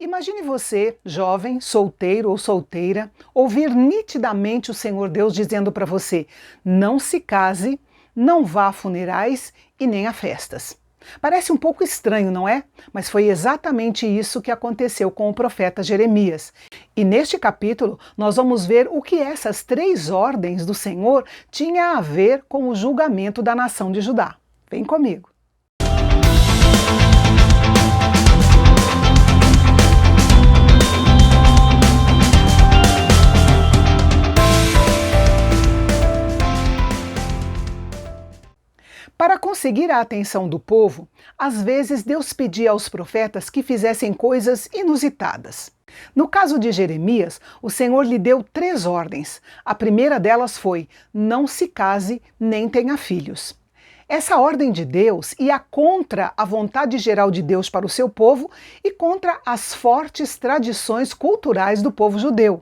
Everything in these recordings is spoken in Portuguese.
Imagine você, jovem, solteiro ou solteira, ouvir nitidamente o Senhor Deus dizendo para você: não se case, não vá a funerais e nem a festas. Parece um pouco estranho, não é? Mas foi exatamente isso que aconteceu com o profeta Jeremias. E neste capítulo nós vamos ver o que essas 3 ordens do Senhor tinham a ver com o julgamento da nação de Judá. Vem comigo. Para conseguir a atenção do povo, às vezes Deus pedia aos profetas que fizessem coisas inusitadas. No caso de Jeremias, o Senhor lhe deu 3 ordens. A primeira delas foi: não se case nem tenha filhos. Essa ordem de Deus ia contra a vontade geral de Deus para o seu povo e contra as fortes tradições culturais do povo judeu.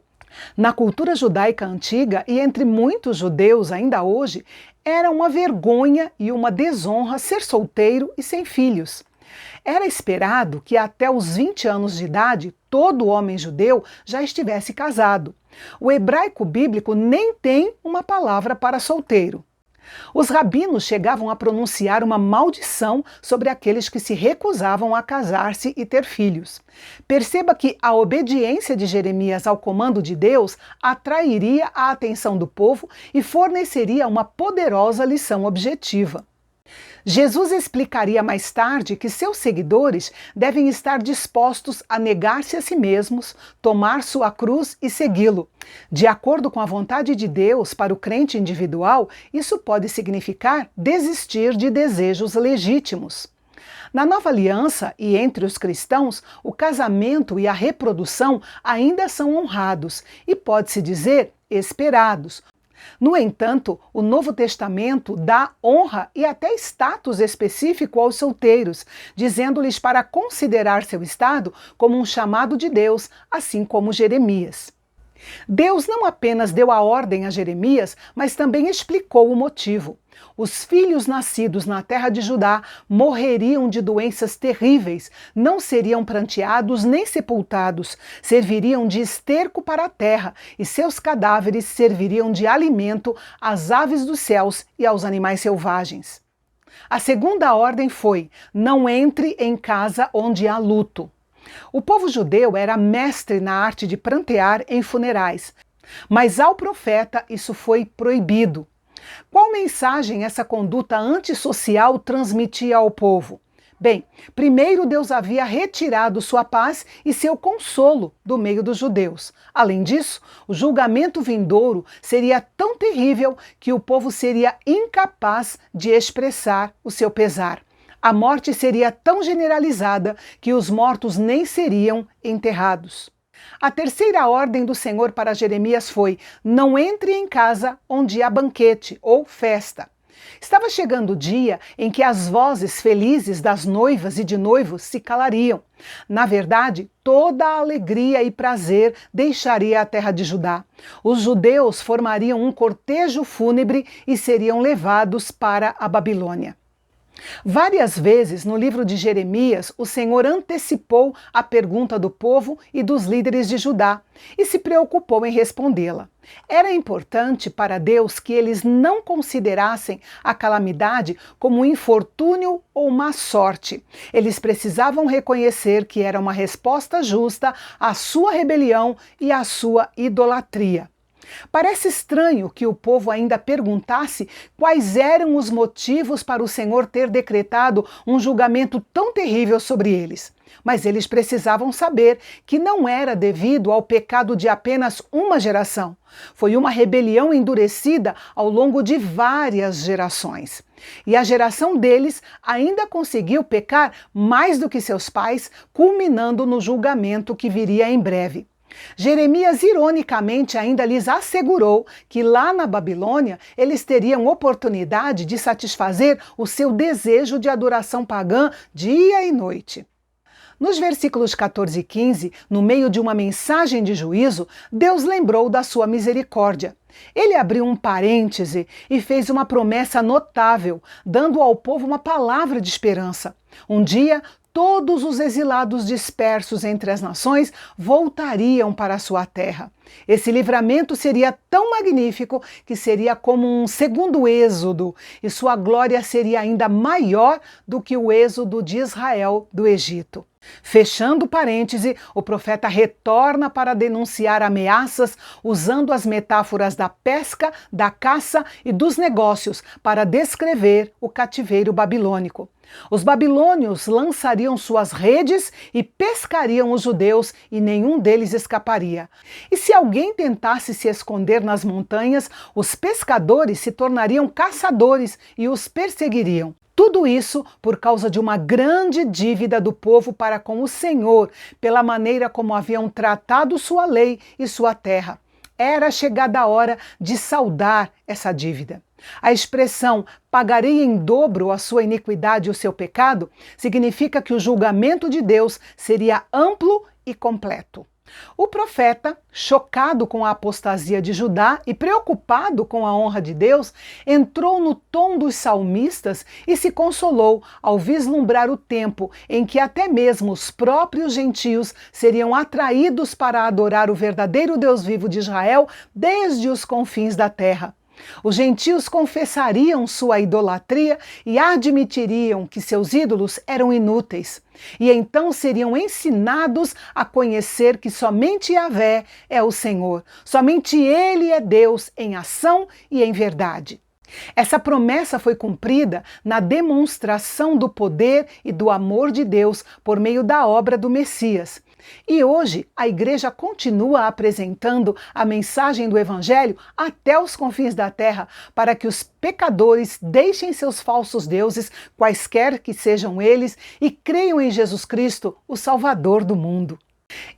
Na cultura judaica antiga, e entre muitos judeus ainda hoje, era uma vergonha e uma desonra ser solteiro e sem filhos. Era esperado que até os 20 anos de idade todo homem judeu já estivesse casado. O hebraico bíblico nem tem uma palavra para solteiro. Os rabinos chegavam a pronunciar uma maldição sobre aqueles que se recusavam a casar-se e ter filhos. Perceba que a obediência de Jeremias ao comando de Deus atrairia a atenção do povo e forneceria uma poderosa lição objetiva. Jesus explicaria mais tarde que seus seguidores devem estar dispostos a negar-se a si mesmos, tomar sua cruz e segui-lo. De acordo com a vontade de Deus para o crente individual, isso pode significar desistir de desejos legítimos. Na Nova Aliança e entre os cristãos, o casamento e a reprodução ainda são honrados e, pode-se dizer, esperados. No entanto, o Novo Testamento dá honra e até status específico aos solteiros, dizendo-lhes para considerar seu estado como um chamado de Deus, assim como Jeremias. Deus não apenas deu a ordem a Jeremias, mas também explicou o motivo. Os filhos nascidos na terra de Judá morreriam de doenças terríveis, não seriam pranteados nem sepultados, serviriam de esterco para a terra, e seus cadáveres serviriam de alimento às aves dos céus e aos animais selvagens. A segunda ordem foi: não entre em casa onde há luto. O povo judeu era mestre na arte de prantear em funerais, mas ao profeta isso foi proibido. Qual mensagem essa conduta antissocial transmitia ao povo? Bem, primeiro Deus havia retirado sua paz e seu consolo do meio dos judeus. Além disso, o julgamento vindouro seria tão terrível que o povo seria incapaz de expressar o seu pesar. A morte seria tão generalizada que os mortos nem seriam enterrados. A terceira ordem do Senhor para Jeremias foi: não entre em casa onde há banquete ou festa. Estava chegando o dia em que as vozes felizes das noivas e de noivos se calariam. Na verdade, toda a alegria e prazer deixaria a terra de Judá. Os judeus formariam um cortejo fúnebre e seriam levados para a Babilônia. Várias vezes no livro de Jeremias, o Senhor antecipou a pergunta do povo e dos líderes de Judá e se preocupou em respondê-la. Era importante para Deus que eles não considerassem a calamidade como um infortúnio ou má sorte. Eles precisavam reconhecer que era uma resposta justa à sua rebelião e à sua idolatria. Parece estranho que o povo ainda perguntasse quais eram os motivos para o Senhor ter decretado um julgamento tão terrível sobre eles. Mas eles precisavam saber que não era devido ao pecado de apenas uma geração. Foi uma rebelião endurecida ao longo de várias gerações. E a geração deles ainda conseguiu pecar mais do que seus pais, culminando no julgamento que viria em breve. Jeremias, ironicamente, ainda lhes assegurou que lá na Babilônia eles teriam oportunidade de satisfazer o seu desejo de adoração pagã dia e noite. Nos versículos 14 e 15, no meio de uma mensagem de juízo, Deus lembrou da sua misericórdia. Ele abriu um parêntese e fez uma promessa notável, dando ao povo uma palavra de esperança. Um dia, todos os exilados dispersos entre as nações voltariam para a sua terra. Esse livramento seria tão magnífico que seria como um segundo êxodo, e sua glória seria ainda maior do que o êxodo de Israel do Egito. Fechando parêntese, o profeta retorna para denunciar ameaças usando as metáforas da pesca, da caça e dos negócios para descrever o cativeiro babilônico. Os babilônios lançariam suas redes e pescariam os judeus e nenhum deles escaparia. E se alguém tentasse se esconder nas montanhas, os pescadores se tornariam caçadores e os perseguiriam. Tudo isso por causa de uma grande dívida do povo para com o Senhor, pela maneira como haviam tratado sua lei e sua terra. Era chegada a hora de saldar essa dívida. A expressão pagarei em dobro a sua iniquidade e o seu pecado significa que o julgamento de Deus seria amplo e completo. O profeta, chocado com a apostasia de Judá e preocupado com a honra de Deus, entrou no tom dos salmistas e se consolou ao vislumbrar o tempo em que até mesmo os próprios gentios seriam atraídos para adorar o verdadeiro Deus vivo de Israel desde os confins da terra. Os gentios confessariam sua idolatria e admitiriam que seus ídolos eram inúteis. E então seriam ensinados a conhecer que somente Yahvé é o Senhor, somente Ele é Deus em ação e em verdade. Essa promessa foi cumprida na demonstração do poder e do amor de Deus por meio da obra do Messias. E hoje a Igreja continua apresentando a mensagem do Evangelho até os confins da terra, para que os pecadores deixem seus falsos deuses, quaisquer que sejam eles, e creiam em Jesus Cristo, o Salvador do mundo.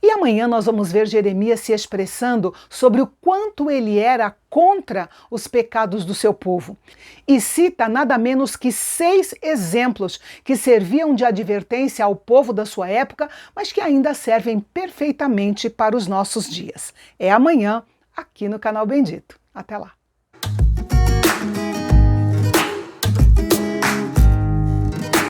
E amanhã nós vamos ver Jeremias se expressando sobre o quanto ele era contra os pecados do seu povo. E cita nada menos que 6 exemplos que serviam de advertência ao povo da sua época, mas que ainda servem perfeitamente para os nossos dias. É amanhã, aqui no Canal Bendito. Até lá!